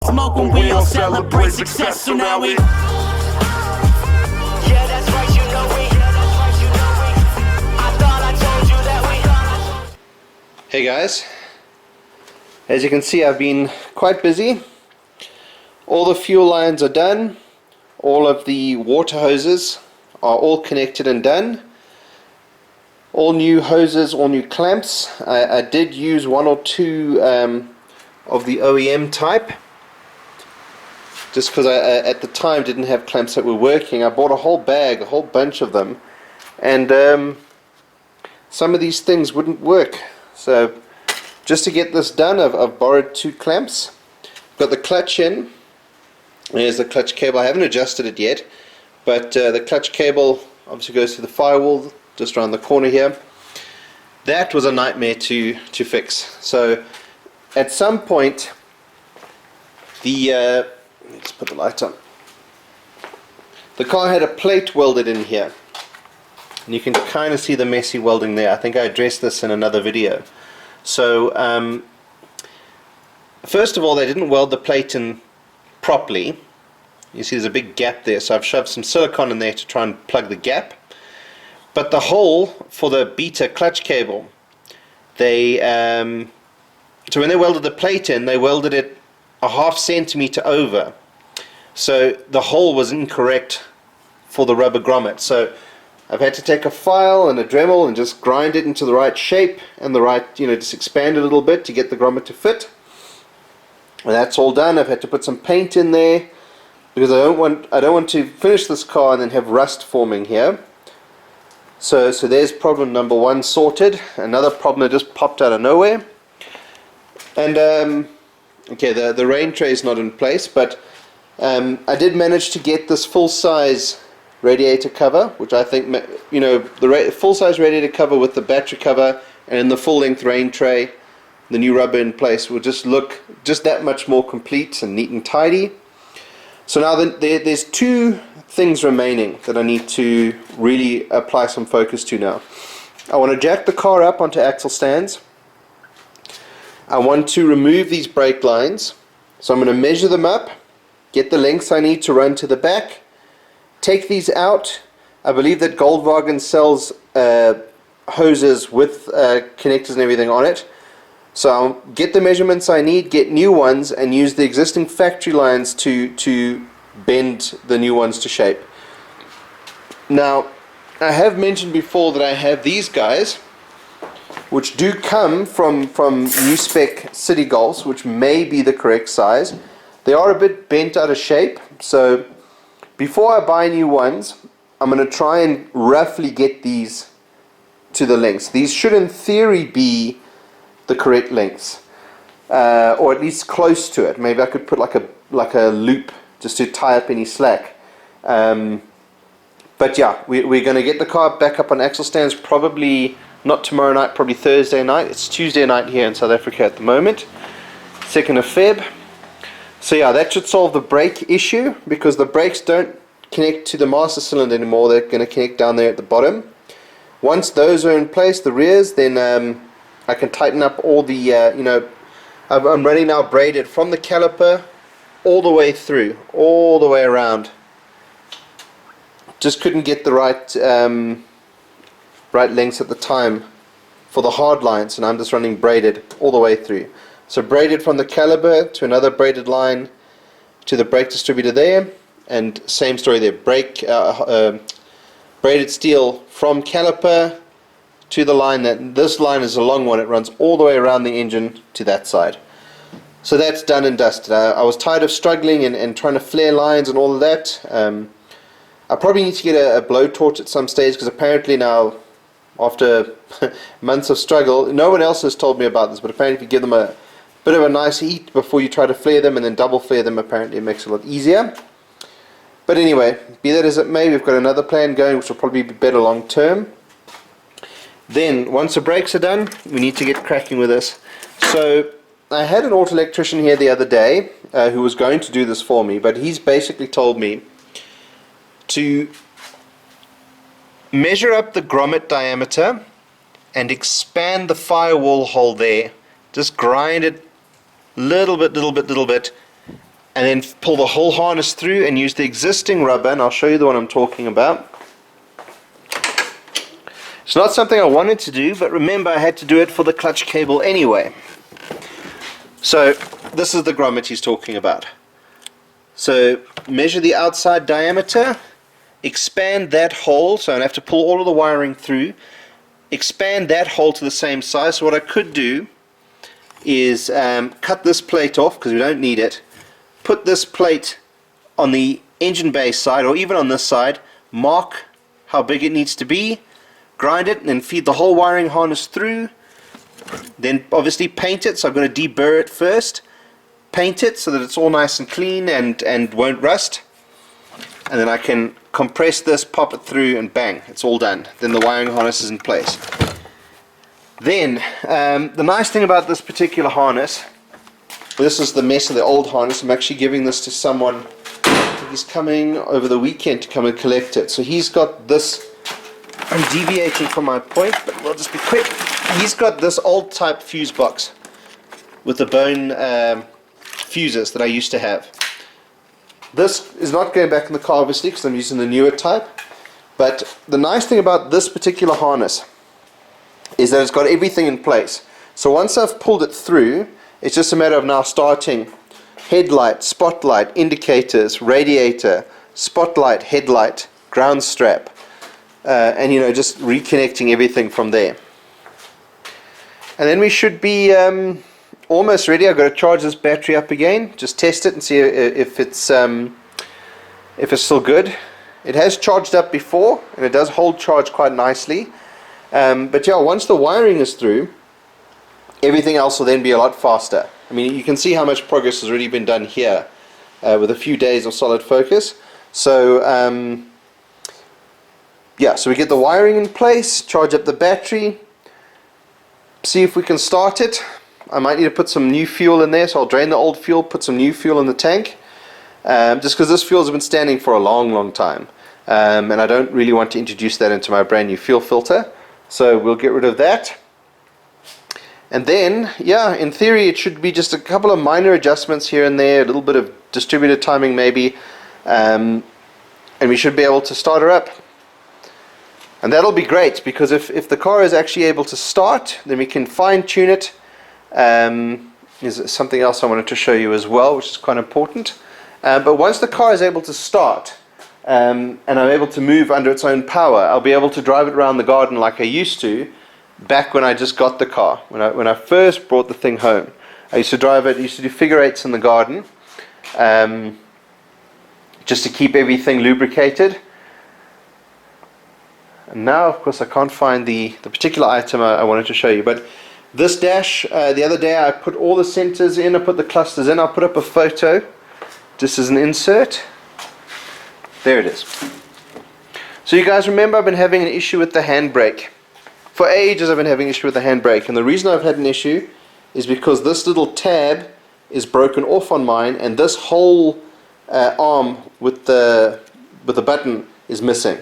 smoke when we all celebrate success. So now we. Yeah, that's right, you know we. I thought I told you that we. Hey guys, as you can see, I've been quite busy. All the fuel lines are done. All of the water hoses are all connected and done. All new hoses, all new clamps. I did use one or two of the OEM type, just because I at the time didn't have clamps that were working. I bought a whole bag, a whole bunch of them, and some of these things wouldn't work. So just to get this done, I've borrowed two clamps. Got the clutch in. There's the clutch cable. I haven't adjusted it yet, but the clutch cable obviously goes to the firewall just around the corner here. That was a nightmare to fix. So at some point, let's put the light on. The car had a plate welded in here, and you can kind of see the messy welding there. I think I addressed this in another video. So first of all, they didn't weld the plate in properly. You see there's a big gap there, so I've shoved some silicone in there to try and plug the gap. But the hole for the beta clutch cable, they so when they welded the plate in, they welded it a ½ centimeter over, so the hole was incorrect for the rubber grommet. So I've had to take a file and a Dremel and just grind it into the right shape and the right, just expand it a little bit to get the grommet to fit. And that's all done. I've had to put some paint in there because I don't want to finish this car and then have rust forming here. So there's problem number one sorted. Another problem that just popped out of nowhere. And okay, the rain tray is not in place, but I did manage to get this full-size radiator cover, which I think, the full-size radiator cover with the battery cover and the full-length rain tray, the new rubber in place, will just look just that much more complete and neat and tidy. So now there's two things remaining that I need to really apply some focus to now. I want to jack the car up onto axle stands. I want to remove these brake lines. So I'm going to measure them up, get the lengths I need to run to the back, take these out. I believe that Goldwagen sells hoses with connectors and everything on it. So I'll get the measurements I need, get new ones, and use the existing factory lines to bend the new ones to shape. Now, I have mentioned before that I have these guys, which do come from new spec City Golfs, which may be the correct size. They are a bit bent out of shape, so before I buy new ones, I'm going to try and roughly get these to the lengths. These should in theory be the correct lengths, or at least close to it. Maybe I could put like a loop just to tie up any slack. But yeah, we're going to get the car back up on axle stands probably not tomorrow night, probably Thursday night. It's Tuesday night here in South Africa at the moment, 2nd of Feb. So yeah, that should solve the brake issue, because the brakes don't connect to the master cylinder anymore. They're going to connect down there at the bottom. Once those are in place, the rears, then I can tighten up all the, I'm running now braided from the caliper all the way through, all the way around. Just couldn't get the right lengths at the time for the hard lines, and I'm just running braided all the way through. So braided from the caliper to another braided line to the brake distributor there, and same story there. Braided steel from caliper to the line. This line is a long one. It runs all the way around the engine to that side. So that's done and dusted. I was tired of struggling and trying to flare lines and all of that. I probably need to get a blowtorch at some stage, because apparently now, after months of struggle, no one else has told me about this, but apparently if you give them a bit of a nice heat before you try to flare them and then double flare them, apparently it makes it a lot easier. But anyway, be that as it may, we've got another plan going which will probably be better long term. Then, once the brakes are done, we need to get cracking with this. So, I had an auto electrician here the other day who was going to do this for me, but he's basically told me to measure up the grommet diameter and expand the firewall hole there. Just grind it little bit, and then pull the whole harness through and use the existing rubber, and I'll show you the one I'm talking about. It's not something I wanted to do, but remember I had to do it for the clutch cable anyway. So this is the grommet he's talking about. So measure the outside diameter, expand that hole, so I have to pull all of the wiring through, expand that hole to the same size. So what I could do is cut this plate off because we don't need it, put this plate on the engine bay side or even on this side, mark how big it needs to be, grind it, and then feed the whole wiring harness through. Then obviously paint it, so I'm going to deburr it first, paint it so that it's all nice and clean and won't rust, and then I can compress this, pop it through, and bang, it's all done. Then the wiring harness is in place. Then the nice thing about this particular harness, this is the mess of the old harness. I'm actually giving this to someone. He's coming over the weekend to come and collect it. So he's got this, I'm deviating from my point, but we'll just be quick. He's got this old type fuse box with the bone fuses that I used to have. This is not going back in the car obviously because I'm using the newer type, but the nice thing about this particular harness is that it's got everything in place. So once I've pulled it through, it's just a matter of now starting headlight, spotlight, indicators, radiator, spotlight, headlight, ground strap, and you know, just reconnecting everything from there. And then we should be almost ready. I've got to charge this battery up again, just test it and see if it's still good. It has charged up before and it does hold charge quite nicely. But yeah, once the wiring is through, everything else will then be a lot faster. I mean, you can see how much progress has already been done here with a few days of solid focus. So yeah, so we get the wiring in place, charge up the battery, see if we can start it. I might need to put some new fuel in there, so I'll drain the old fuel, put some new fuel in the tank, just because this fuel has been standing for a long time, and I don't really want to introduce that into my brand new fuel filter. So we'll get rid of that. And then, yeah, in theory it should be just a couple of minor adjustments here and there, a little bit of distributor timing maybe, and we should be able to start her up. And that'll be great, because if the car is actually able to start, then we can fine-tune it. There's something else I wanted to show you as well, which is quite important. But once the car is able to start, and I'm able to move under its own power, I'll be able to drive it around the garden like I used to back when I just got the car. When I first brought the thing home, I used to drive it, I used to do figure eights in the garden, just to keep everything lubricated. And now, of course, I can't find the particular item I wanted to show you, but this dash, the other day I put all the centers in, I put the clusters in, I'll put up a photo just as an insert. There it is. So you guys remember I've been having an issue with the handbrake. For ages I've been having an issue with the handbrake, and the reason I've had an issue is because this little tab is broken off on mine, and this whole arm with the button is missing.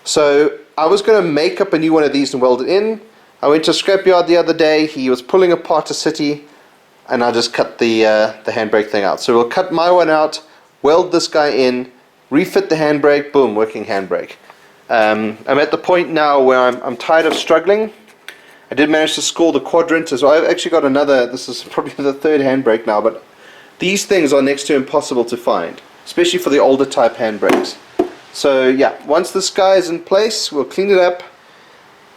So I was going to make up a new one of these and weld it in. I went to a scrapyard the other day, he was pulling apart a city, and I just cut the handbrake thing out. So we'll cut my one out, weld this guy in, refit the handbrake, boom, working handbrake. I'm at the point now where I'm tired of struggling. I did manage to score the quadrant as well. I've actually got another, this is probably the third handbrake now, but these things are next to impossible to find, especially for the older type handbrakes. So yeah, once this guy is in place, we'll clean it up,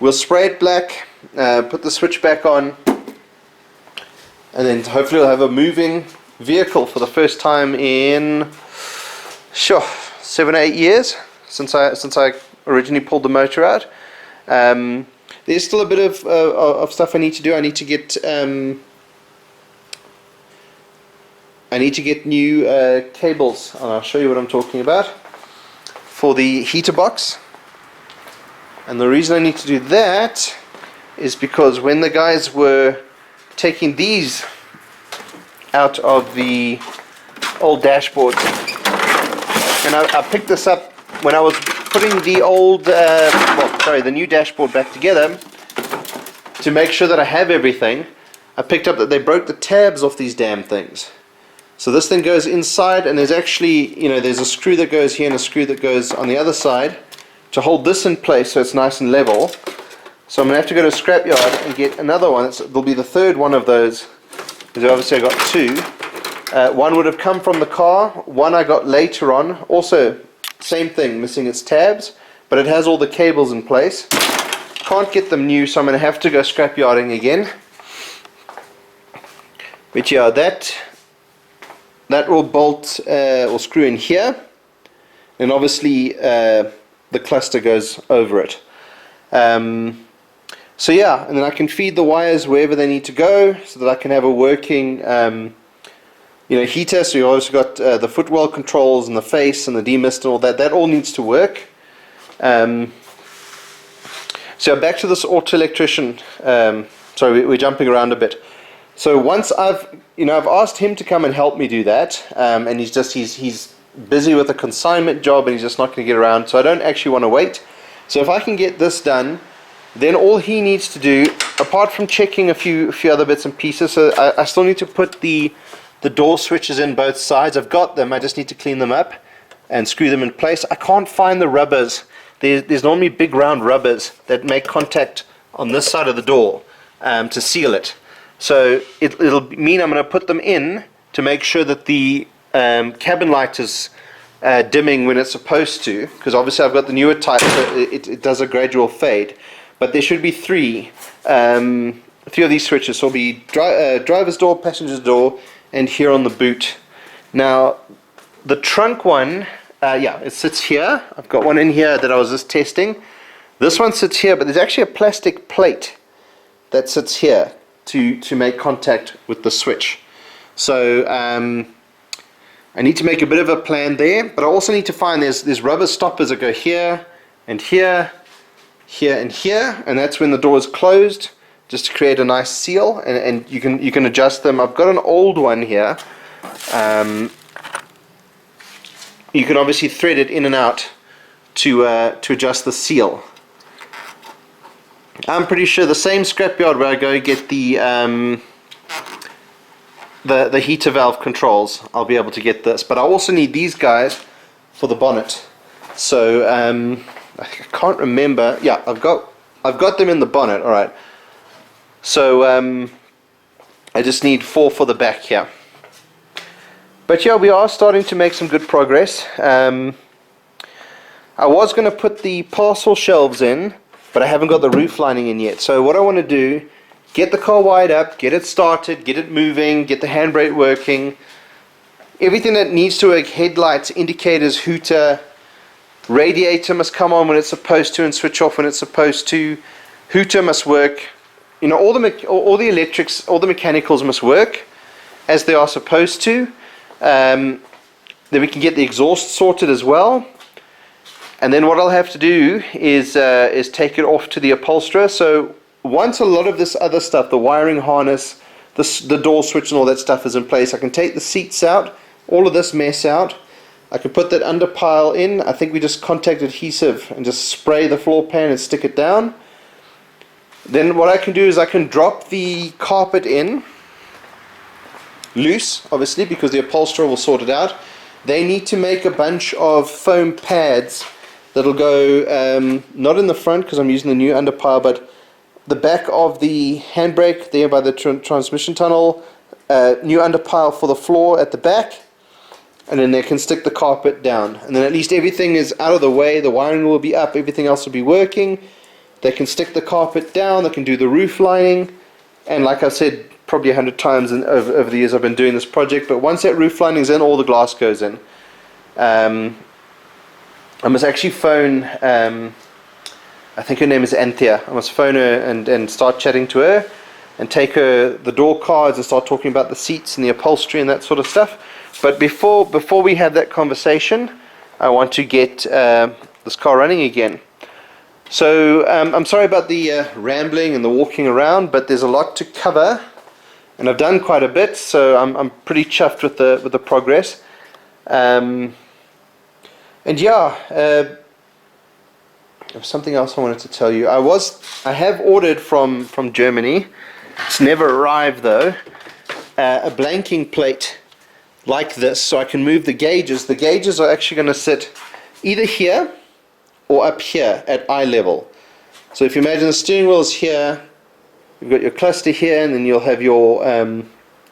we'll spray it black, put the switch back on, and then hopefully we'll have a moving vehicle for the first time in 7 or 8 years since I originally pulled the motor out. There's still a bit of stuff I need to do. I need to get new cables, and I'll show you what I'm talking about, for the heater box. And the reason I need to do that is because when the guys were taking these out of the old dashboard, and I picked this up when I was putting the old, the new dashboard back together to make sure that I have everything. I picked up that they broke the tabs off these damn things. So this thing goes inside, and there's actually, you know, there's a screw that goes here and a screw that goes on the other side to hold this in place so it's nice and level. So I'm going to have to go to a scrapyard and get another one. It'll be the third one of those, because obviously I got two. One would have come from the car, one I got later on. Also, same thing, missing its tabs, but it has all the cables in place. Can't get them new, so I'm going to have to go scrapyarding again. But yeah, that will bolt or screw in here, and obviously the cluster goes over it. So yeah, and then I can feed the wires wherever they need to go, so that I can have a working heater. So you also got the footwell controls and the face and the demist and all that. That all needs to work. So back to this auto electrician. Sorry, we're jumping around a bit. So once I've asked him to come and help me do that, and he's busy with a consignment job and he's just not going to get around. So I don't actually want to wait. So if I can get this done, then all he needs to do, apart from checking a few other bits and pieces, so I still need to put the door switches in both sides. I've got them. I just need to clean them up and screw them in place. I can't find the rubbers. There's normally big round rubbers that make contact on this side of the door to seal it. So it'll mean I'm going to put them in to make sure that the cabin light is dimming when it's supposed to, because obviously I've got the newer type, so it does a gradual fade. But there should be three of these switches. So it'll be driver's door, passenger's door, and here on the boot. Now the trunk one, it sits here. I've got one in here that I was just testing. This one sits here, but there's actually a plastic plate that sits here to make contact with the switch. So I need to make a bit of a plan there, but I also need to find there's rubber stoppers that go here and here, here and here, and that's when the door is closed, just to create a nice seal, and you can adjust them. I've got an old one here. You can obviously thread it in and out to adjust the seal. I'm pretty sure the same scrapyard where I go get the heater valve controls, I'll be able to get this. But I also need these guys for the bonnet. So I can't remember. Yeah, I've got them in the bonnet. All right. So I just need 4 for the back here. But yeah, we are starting to make some good progress. I was going to put the parcel shelves in, but I haven't got the roof lining in yet. So what I want to do, get the car wired up, get it started, get it moving, get the handbrake working, everything that needs to work, headlights, indicators, hooter, radiator must come on when it's supposed to and switch off when it's supposed to, hooter must work, all the electrics, all the mechanicals must work as they are supposed to. Then we can get the exhaust sorted as well. And then what I'll have to do is take it off to the upholsterer. So once a lot of this other stuff, the wiring harness, the door switch and all that stuff is in place, I can take the seats out, all of this mess out. I can put that under pile in. I think we just contact adhesive and just spray the floor pan and stick it down. Then what I can do is I can drop the carpet in, loose obviously, because the upholsterer will sort it out. They need to make a bunch of foam pads that'll go not in the front because I'm using the new underpile, but the back of the handbrake there by the transmission tunnel, new underpile for the floor at the back, and then they can stick the carpet down, and then at least everything is out of the way, the wiring will be up, everything else will be working. They can stick the carpet down, they can do the roof lining, and like I said probably 100 times over the years I've been doing this project, but once that roof lining is in, all the glass goes in. I must actually phone, I think her name is Anthea. I must phone her and start chatting to her and take her the door cards and start talking about the seats and the upholstery and that sort of stuff. But before we have that conversation, I want to get this car running again. So I'm sorry about the rambling and the walking around, but there's a lot to cover, and I've done quite a bit, so I'm pretty chuffed with the progress. And yeah, there's something else I wanted to tell you. I have ordered from Germany. It's never arrived though. A blanking plate like this, so I can move the gauges. The gauges are actually going to sit either here or up here at eye level. So if you imagine the steering wheel is here, you've got your cluster here, and then you'll have your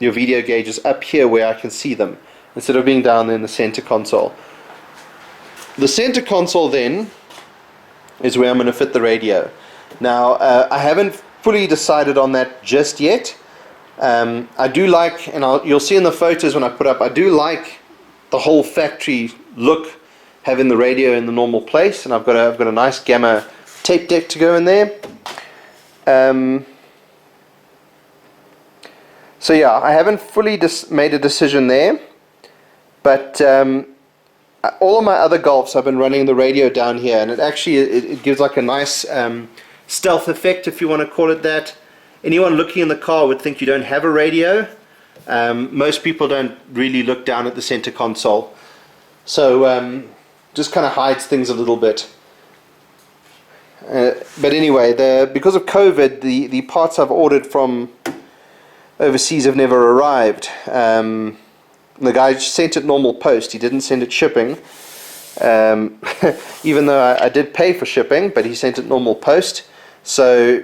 video gauges up here where I can see them, instead of being down in the center console. The center console then is where I'm going to fit the radio. Now, I haven't fully decided on that just yet. I do like, and you'll see in the photos when I put up, I do like the whole factory look, having the radio in the normal place, and I've got a nice Gamma tape deck to go in there. So yeah, I haven't fully made a decision there, but all of my other Golfs I've been running the radio down here, and it actually it gives like a nice stealth effect, if you want to call it that. Anyone looking in the car would think you don't have a radio. Most people don't really look down at the center console, so just kind of hides things a little bit. But anyway, because of COVID, the parts I've ordered from overseas have never arrived. The guy sent it normal post, he didn't send it shipping, even though I did pay for shipping, but he sent it normal post. So,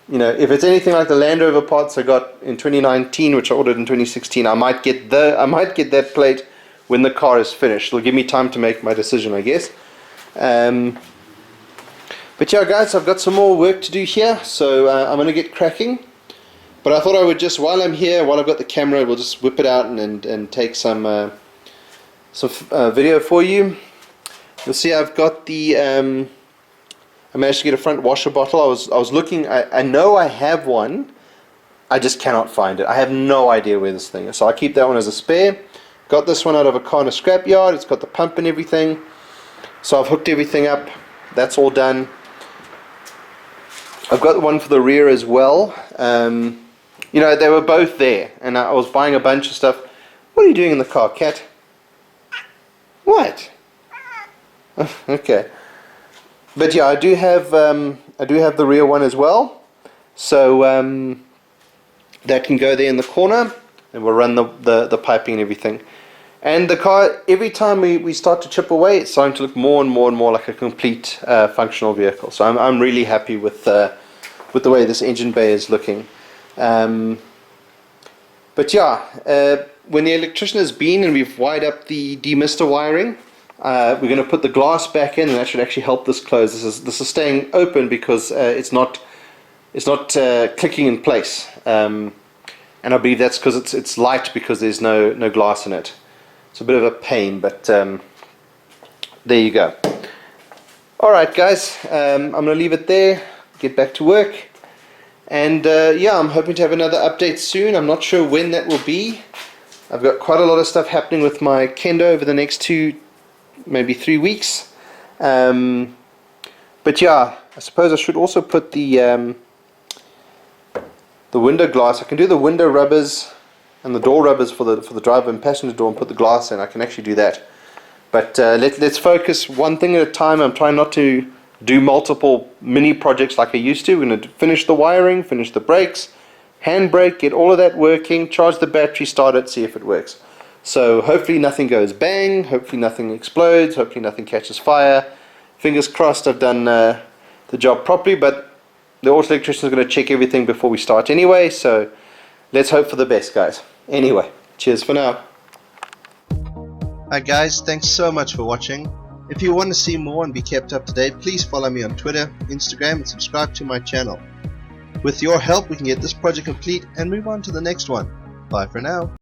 you know, if it's anything like the Land Rover parts I got in 2019, which I ordered in 2016, I might get that plate when the car is finished. It'll give me time to make my decision, I guess. But yeah, guys, I've got some more work to do here, so I'm going to get cracking. But I thought I would just, while I'm here, while I've got the camera, we'll just whip it out and take some video for you. You'll see I've got the I managed to get a front washer bottle. I was looking. I know I have one. I just cannot find it. I have no idea where this thing is. So I keep that one as a spare. Got this one out of a car in a scrapyard. It's got the pump and everything. So I've hooked everything up. That's all done. I've got the one for the rear as well. You know, they were both there, and I was buying a bunch of stuff. What are you doing in the car, cat? What? Okay. But yeah, I do have the rear one as well, so that can go there in the corner, and we'll run the piping and everything. And the car, every time we start to chip away, it's starting to look more and more and more like a complete functional vehicle. So I'm really happy with the way this engine bay is looking. But yeah, when the electrician has been and we've wired up the demister wiring, we're going to put the glass back in, and that should actually help this close. This is staying open because it's not clicking in place, and I believe that's because it's light, because there's no glass in it. It's a bit of a pain, but there you go. Alright guys, I'm going to leave it there, get back to work, and yeah, I'm hoping to have another update soon. I'm not sure when that will be. I've got quite a lot of stuff happening with my kendo over the next 2, maybe 3 weeks. But yeah, I suppose I should also put the window glass. I can do the window rubbers and the door rubbers for the driver and passenger door and put the glass in. I can actually do that. But let's focus one thing at a time. I'm trying not to do multiple mini projects like I used to. We're going to finish the wiring, finish the brakes, handbrake, get all of that working, charge the battery, start it, see if it works. So hopefully nothing goes bang, hopefully nothing explodes, hopefully nothing catches fire. Fingers crossed I've done the job properly, but the auto electrician is going to check everything before we start anyway, so let's hope for the best, guys. Anyway, cheers for now. Hi guys, thanks so much for watching. If you want to see more and be kept up to date, please follow me on Twitter, Instagram, and subscribe to my channel. With your help, we can get this project complete and move on to the next one. Bye for now.